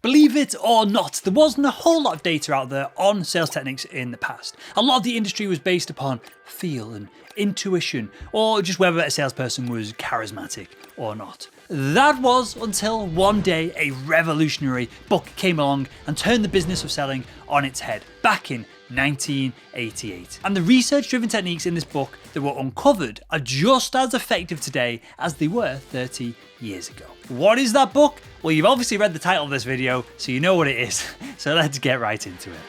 Believe it or not, there wasn't a whole lot of data out there on sales techniques in the past. A lot of the industry was based upon feel and intuition, or just whether a salesperson was charismatic or not. That was until one day a revolutionary book came along and turned the business of selling on its head back in 1988. And the research-driven techniques in this book that were uncovered are just as effective today as they were 30 years ago. What is that book? Well, you've obviously read the title of this video, so you know what it is. So let's get right into it.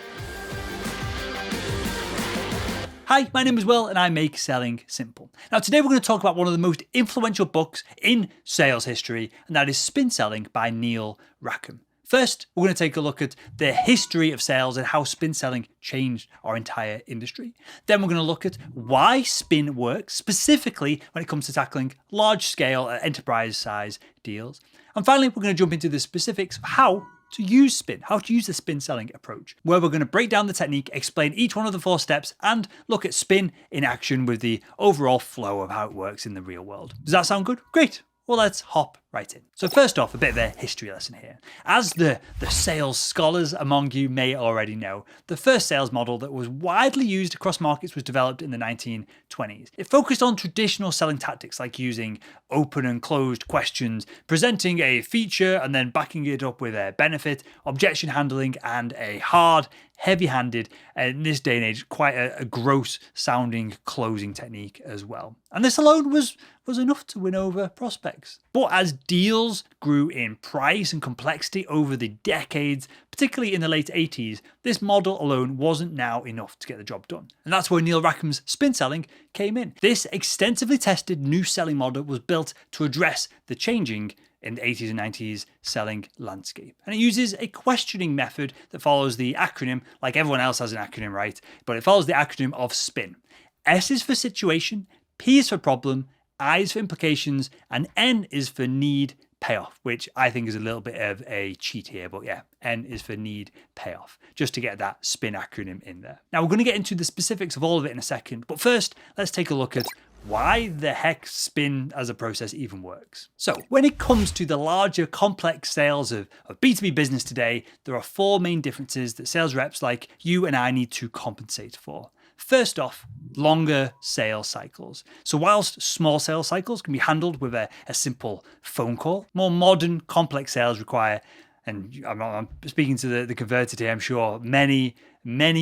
Hi, my name is Will and I make selling simple. Now today we're going to talk about one of the most influential books in sales history, and that is Spin Selling by Neil Rackham. First, we're going to take a look at the history of sales and how spin selling changed our entire industry. Then we're going to look at why spin works, specifically when it comes to tackling large-scale enterprise-size deals. And finally, we're going to jump into the specifics of how to use spin, how to use the spin selling approach, where we're going to break down the technique, explain each one of the 4 steps, and look at spin in action with the overall flow of how it works in the real world. Does that sound good? Great. Well, let's hop right in. So first off, a bit of a history lesson here. As the sales scholars among you may already know, the first sales model that was widely used across markets was developed in the 1920s. It focused on traditional selling tactics like using open and closed questions, presenting a feature and then backing it up with a benefit, objection handling, and a hard, heavy-handed, in this day and age, quite a gross sounding closing technique as well. And this alone was enough to win over prospects. But as deals grew in price and complexity over the decades, particularly in the late 80s, this model alone wasn't now enough to get the job done. And that's where Neil Rackham's spin selling came in. This extensively tested new selling model was built to address the changing in the 80s and 90s selling landscape. And it uses a questioning method that follows the acronym, like everyone else has an acronym, right? But it follows the acronym of SPIN. S is for situation, P is for problem, I is for implications, and N is for need, payoff, which I think is a little bit of a cheat here, but yeah, N is for need, payoff, just to get that SPIN acronym in there. Now we're going to get into the specifics of all of it in a second, but first, let's take a look at why the heck spin as a process even works. So when it comes to the larger complex sales of B2B business today, there are 4 main differences that sales reps like you and I need to compensate for. First off, longer sales cycles. So whilst small sales cycles can be handled with a simple phone call, more modern complex sales require, and I'm speaking to the converted here, I'm sure, many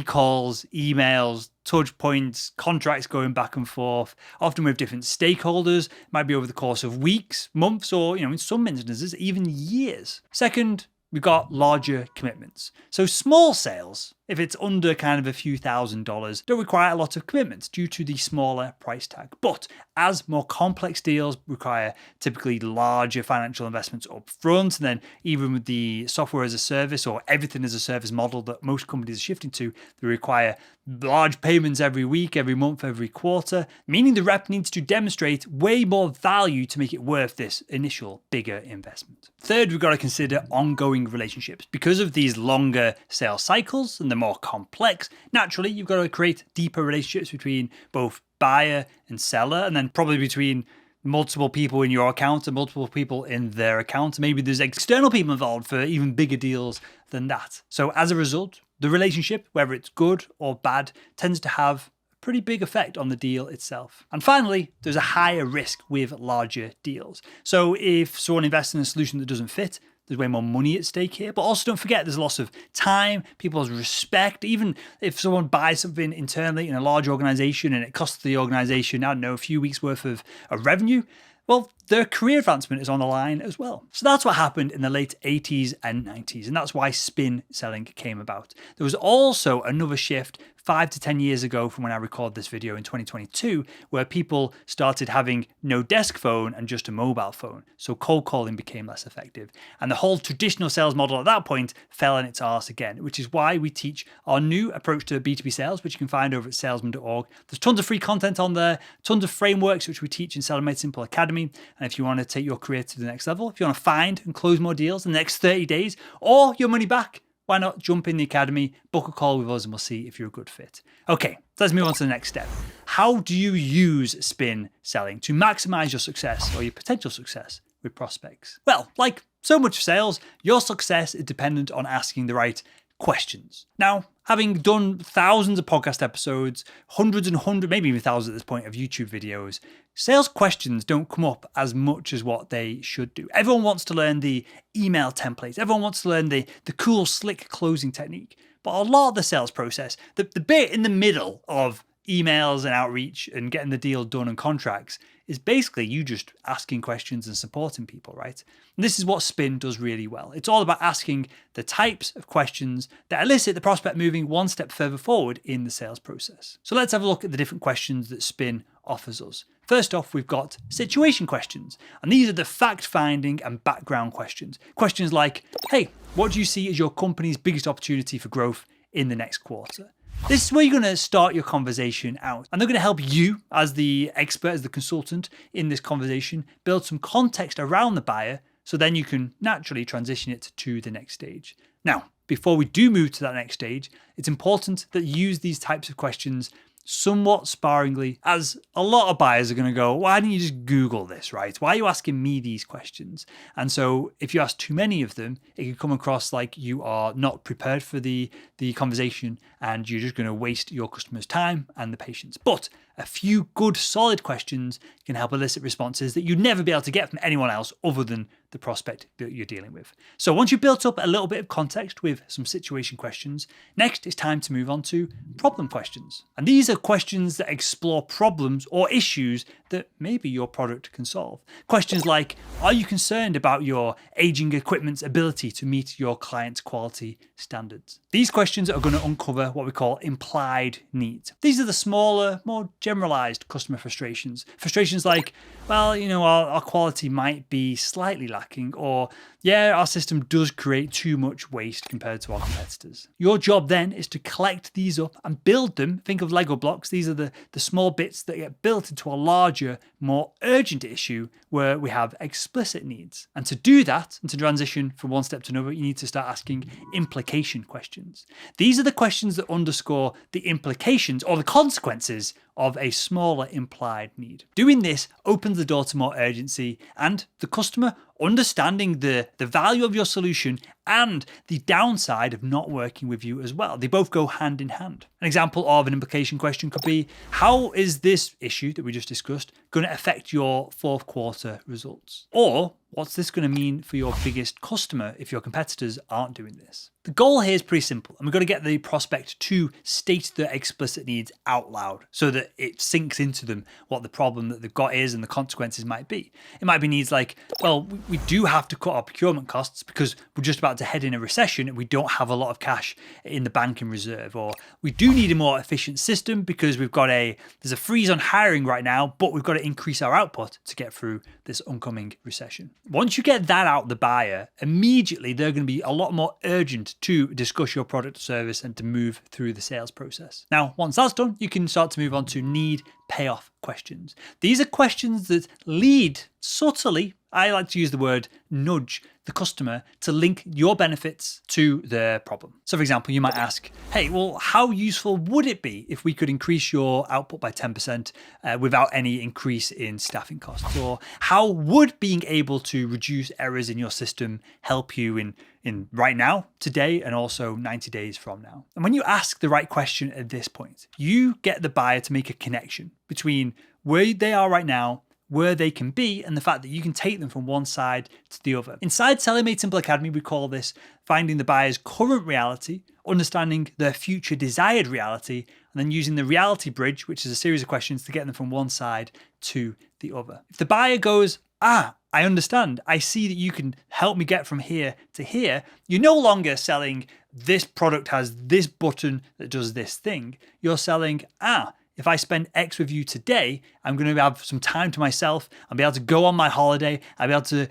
calls, emails, touch points, contracts going back and forth, often with different stakeholders, might be over the course of weeks, months, or in some instances, even years. Second, we've got larger commitments. So small sales, if it's under kind of a few $1,000s, don't require a lot of commitments due to the smaller price tag. But as more complex deals require typically larger financial investments up front, and then even with the software as a service or everything as a service model that most companies are shifting to, they require large payments every week, every month, every quarter, meaning the rep needs to demonstrate way more value to make it worth this initial bigger investment. Third, we've got to consider ongoing relationships. Because of these longer sales cycles and the more complex, naturally, you've got to create deeper relationships between both buyer and seller, and then probably between multiple people in your account and multiple people in their account. Maybe there's external people involved for even bigger deals than that. So as a result, the relationship, whether it's good or bad, tends to have a pretty big effect on the deal itself. And finally, there's a higher risk with larger deals. So if someone invests in a solution that doesn't fit, there's way more money at stake here. But also don't forget, there's a loss of time, people's respect. Even if someone buys something internally in a large organization and it costs the organization, I don't know, a few weeks worth of revenue, well, their career advancement is on the line as well. So that's what happened in the late 80s and 90s, and that's why spin selling came about. There was also another shift 5 to 10 years ago from when I recorded this video in 2022, where people started having no desk phone and just a mobile phone. So cold calling became less effective. And the whole traditional sales model at that point fell in its arse again, which is why we teach our new approach to B2B sales, which you can find over at salesman.org. There's tons of free content on there, tons of frameworks, which we teach in Selling Made Simple Academy. And if you want to take your career to the next level, if you want to find and close more deals in the next 30 days or your money back, why not jump in the academy, book a call with us, and we'll see if you're a good fit. Okay, so let's move on to the next step. How do you use spin selling to maximize your success or your potential success with prospects? Well, like So much for sales, your success is dependent on asking the right questions. Now, having done thousands of podcast episodes, hundreds and hundreds, maybe even thousands at this point of YouTube videos, sales questions don't come up as much as what they should do. Everyone wants to learn the email templates. Everyone wants to learn the cool, slick closing technique. But a lot of the sales process, the bit in the middle of emails and outreach and getting the deal done and contracts, is basically you just asking questions and supporting people, right? And this is what Spin does really well. It's all about asking the types of questions that elicit the prospect moving one step further forward in the sales process. So let's have a look at the different questions that Spin offers us. First off, we've got situation questions. And these are the fact-finding and background questions. Questions like, hey, what do you see as your company's biggest opportunity for growth in the next quarter? This is where you're going to start your conversation out. And they're going to help you as the expert, as the consultant in this conversation, build some context around the buyer so then you can naturally transition it to the next stage. Now, before we do move to that next stage, it's important that you use these types of questions somewhat sparingly, as a lot of buyers are going to go, why didn't you just Google this, right? Why are you asking me these questions? And so if you ask too many of them, it can come across like you are not prepared for the conversation and you're just going to waste your customer's time and the patience. But a few good solid questions can help elicit responses that you'd never be able to get from anyone else other than the prospect that you're dealing with. So once you've built up a little bit of context with some situation questions, next it's time to move on to problem questions. And these are questions that explore problems or issues that maybe your product can solve. Questions like, are you concerned about your aging equipment's ability to meet your client's quality standards? These questions are going to uncover what we call implied needs. These are the smaller, more generalized customer frustrations. Frustrations like, well, our quality might be slightly lacking, or yeah, our system does create too much waste compared to our competitors. Your job then is to collect these up and build them. Think of Lego blocks. These are the small bits that get built into a larger, more urgent issue where we have explicit needs. And to do that, and to transition from one step to another, you need to start asking implication questions. These are the questions that underscore the implications or the consequences of a smaller implied need. Doing this opens the door to more urgency and the customer understanding the value of your solution and the downside of not working with you as well. They both go hand in hand. An example of an implication question could be, how is this issue that we just discussed going to affect your fourth quarter results? Or what's this going to mean for your biggest customer if your competitors aren't doing this? The goal here is pretty simple, and we've got to get the prospect to state their explicit needs out loud so that it sinks into them what the problem that they've got is and the consequences might be. It might be needs like, well, we do have to cut our procurement costs because we're just about to head in a recession and we don't have a lot of cash in the bank in reserve, or we do need a more efficient system because there's a freeze on hiring right now, but we've got to increase our output to get through this oncoming recession. Once you get that out the buyer, immediately they're going to be a lot more urgent to discuss your product or service and to move through the sales process. Now, once that's done, you can start to move on to need payoff questions. These are questions that lead subtly, I like to use the word nudge, the customer to link your benefits to their problem. So for example, you might ask, hey, well, how useful would it be if we could increase your output by 10% without any increase in staffing costs? Or how would being able to reduce errors in your system help you in right now, today, and also 90 days from now? And when you ask the right question at this point, you get the buyer to make a connection between where they are right now, where they can be, and the fact that you can take them from one side to the other. Inside Selling Made Simple Academy, we call this finding the buyer's current reality, understanding their future desired reality, and then using the reality bridge, which is a series of questions to get them from one side to the other. If the buyer goes, I understand, I see that you can help me get from here to here, you're no longer selling this product has this button that does this thing. You're selling, if I spend X with you today, I'm going to have some time to myself. I'll be able to go on my holiday. I'll be able to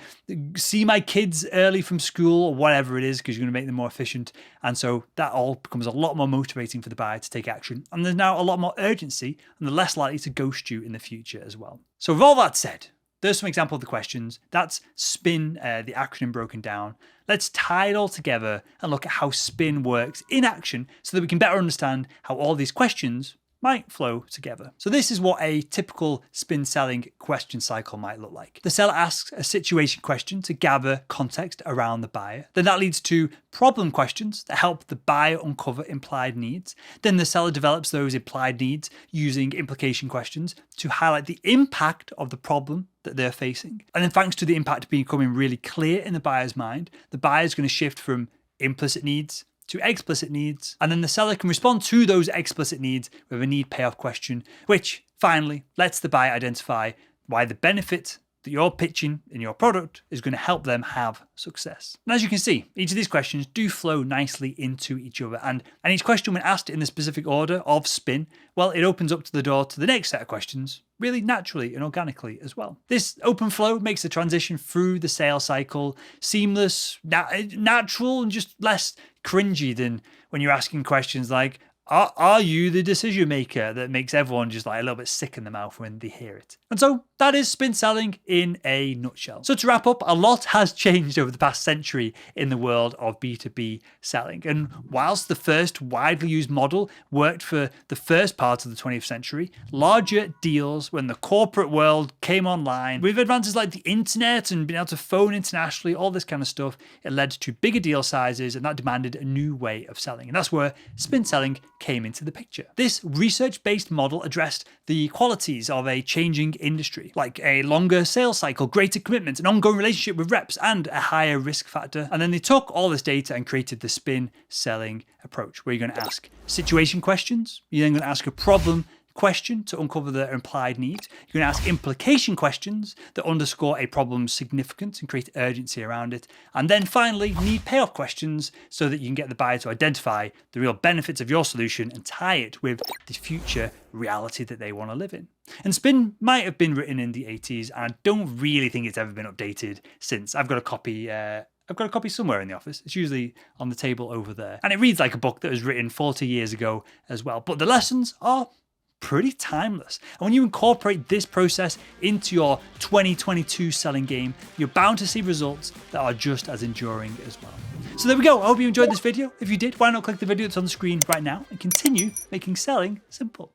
see my kids early from school or whatever it is, because you're going to make them more efficient. And so that all becomes a lot more motivating for the buyer to take action. And there's now a lot more urgency, and they're less likely to ghost you in the future as well. So with all that said, there's some example of the questions. That's SPIN, the acronym broken down. Let's tie it all together and look at how SPIN works in action so that we can better understand how all these questions might flow together. So this is what a typical spin selling question cycle might look like. The seller asks a situation question to gather context around the buyer. Then that leads to problem questions that help the buyer uncover implied needs. Then the seller develops those implied needs using implication questions to highlight the impact of the problem that they're facing. And then thanks to the impact becoming really clear in the buyer's mind, the buyer is going to shift from implicit needs to explicit needs, and then the seller can respond to those explicit needs with a need payoff question, which finally lets the buyer identify why the benefit that you're pitching in your product is going to help them have success. And as you can see, each of these questions do flow nicely into each other, and each question when asked in the specific order of spin, well, it opens up to the door to the next set of questions really naturally and organically as well. This open flow makes the transition through the sales cycle seamless, natural, and just less cringy than when you're asking questions like, are you the decision maker, that makes everyone just like a little bit sick in the mouth when they hear it. And so that is spin selling in a nutshell. So to wrap up, a lot has changed over the past century in the world of B2B selling. And whilst the first widely used model worked for the first part of the 20th century, larger deals when the corporate world came online, with advances like the internet and being able to phone internationally, all this kind of stuff, it led to bigger deal sizes, and that demanded a new way of selling. And that's where spin selling came into the picture. This research-based model addressed the qualities of a changing industry, like a longer sales cycle, greater commitment, an ongoing relationship with reps, and a higher risk factor. And then they took all this data and created the spin selling approach, where you're going to ask situation questions, you're then going to ask a problem question to uncover the implied need. You're going to ask implication questions that underscore a problem's significance and create urgency around it. And then finally, need payoff questions so that you can get the buyer to identify the real benefits of your solution and tie it with the future reality that they want to live in. And spin might have been written in the 80s, and I don't really think it's ever been updated since. I've got a copy somewhere in the office. It's usually on the table over there. And it reads like a book that was written 40 years ago as well. But the lessons are pretty timeless. And when you incorporate this process into your 2022 selling game, you're bound to see results that are just as enduring as well. So there we go. I hope you enjoyed this video. If you did, why not click the video that's on the screen right now and continue making selling simple.